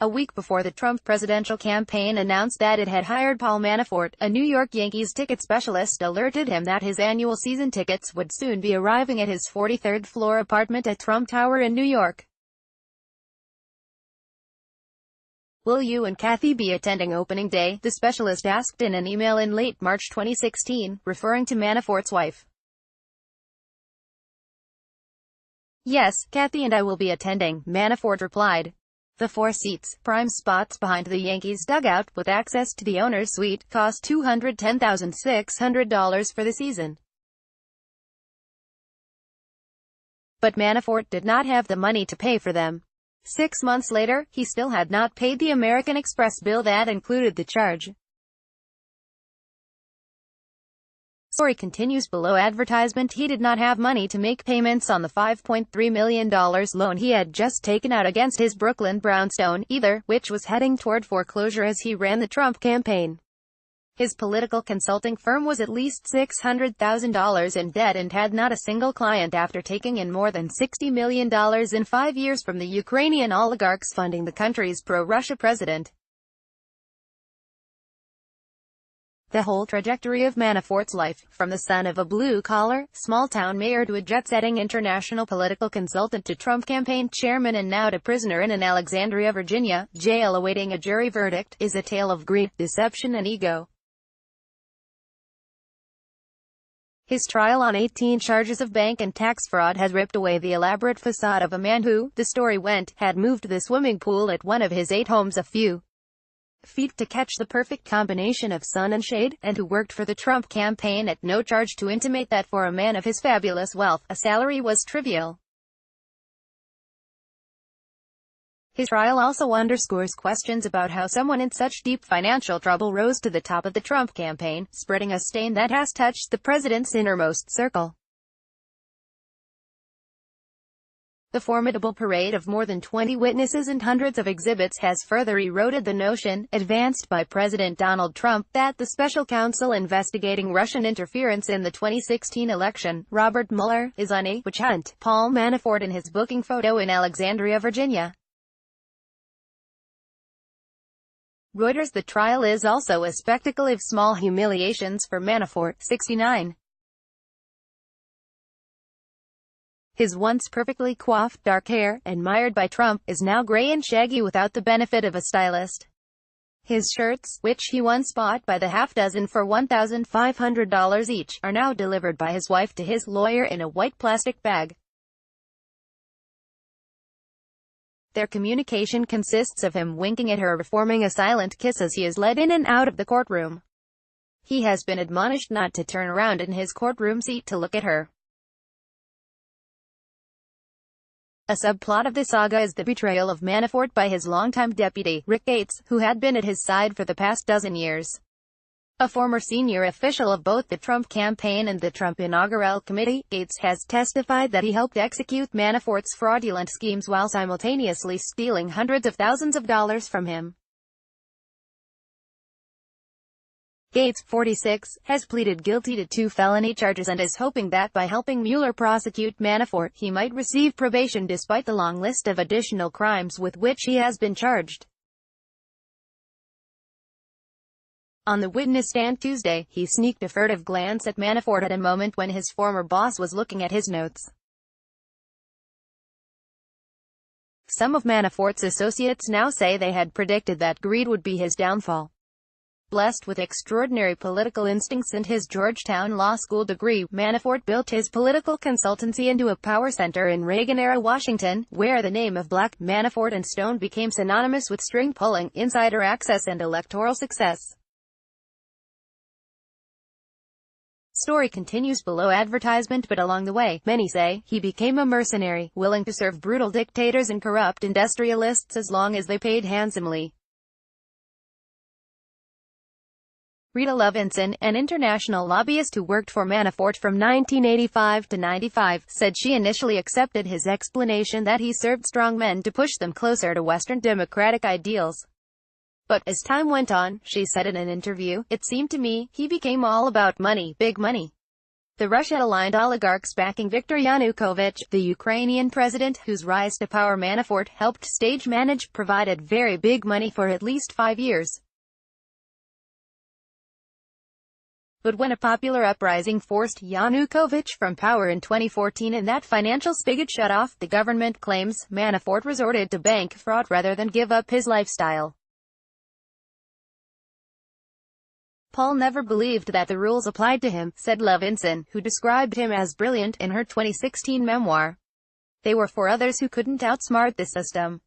a week before the Trump presidential campaign announced that it had hired Paul Manafort, a New York Yankees ticket specialist alerted him that his annual season tickets would soon be arriving at his 43rd floor apartment at Trump Tower in New York. "Will you and Kathy be attending opening day?" the specialist asked in an email in late March 2016, referring to Manafort's wife. "Yes, Kathy and I will be attending," Manafort replied. The 4 seats, prime spots behind the Yankees dugout, with access to the owner's suite, cost $210,600 for the season. But Manafort did not have the money to pay for them. 6 months later, he still had not paid the American Express bill that included the charge. Story continues below. Advertisement: he did not have money to make payments on the $5.3 million loan he had just taken out against his Brooklyn brownstone, either, which was heading toward foreclosure as he ran the Trump campaign. His political consulting firm was at least $600,000 in debt and had not a single client after taking in more than $60 million in 5 years from the Ukrainian oligarchs funding the country's pro-Russia president. The whole trajectory of Manafort's life, from the son of a blue-collar, small-town mayor to a jet-setting international political consultant to Trump campaign chairman and now to prisoner in an Alexandria, Virginia, jail awaiting a jury verdict, is a tale of greed, deception and ego. His trial on 18 charges of bank and tax fraud has ripped away the elaborate facade of a man who, the story went, had moved the swimming pool at one of his 8 homes a few feet to catch the perfect combination of sun and shade, and who worked for the Trump campaign at no charge to intimate that for a man of his fabulous wealth, a salary was trivial. His trial also underscores questions about how someone in such deep financial trouble rose to the top of the Trump campaign, spreading a stain that has touched the president's innermost circle. The formidable parade of more than 20 witnesses and hundreds of exhibits has further eroded the notion, advanced by President Donald Trump, that the special counsel investigating Russian interference in the 2016 election, Robert Mueller, is on a witch hunt. Paul Manafort in his booking photo in Alexandria, Virginia. Reuters. The trial is also a spectacle of small humiliations for Manafort, 69. His once perfectly coiffed dark hair, admired by Trump, is now gray and shaggy without the benefit of a stylist. His shirts, which he once bought by the half-dozen for $1,500 each, are now delivered by his wife to his lawyer in a white plastic bag. Their communication consists of him winking at her or forming a silent kiss as he is led in and out of the courtroom. He has been admonished not to turn around in his courtroom seat to look at her. A subplot of the saga is the betrayal of Manafort by his longtime deputy, Rick Gates, who had been at his side for the past dozen years. A former senior official of both the Trump campaign and the Trump Inaugural Committee, Gates has testified that he helped execute Manafort's fraudulent schemes while simultaneously stealing hundreds of thousands of dollars from him. Gates, 46, has pleaded guilty to 2 felony charges and is hoping that by helping Mueller prosecute Manafort, he might receive probation despite the long list of additional crimes with which he has been charged. On the witness stand Tuesday, he sneaked a furtive glance at Manafort at a moment when his former boss was looking at his notes. Some of Manafort's associates now say they had predicted that greed would be his downfall. Blessed with extraordinary political instincts and his Georgetown Law School degree, Manafort built his political consultancy into a power center in Reagan-era Washington, where the name of Black, Manafort and Stone became synonymous with string-pulling, insider access and electoral success. Story continues below. Advertisement. But along the way, many say, he became a mercenary, willing to serve brutal dictators and corrupt industrialists as long as they paid handsomely. Rita Levinson, an international lobbyist who worked for Manafort from 1985 to 95, said she initially accepted his explanation that he served strong men to push them closer to Western democratic ideals. But, as time went on, she said in an interview, it seemed to me, he became all about money, big money. The Russia-aligned oligarchs backing Viktor Yanukovych, the Ukrainian president, whose rise to power Manafort helped stage manage, provided very big money for at least 5 years. But when a popular uprising forced Yanukovych from power in 2014 and that financial spigot shut off, the government claims, Manafort resorted to bank fraud rather than give up his lifestyle. Paul never believed that the rules applied to him, said Levinson, who described him as brilliant in her 2016 memoir. They were for others who couldn't outsmart the system.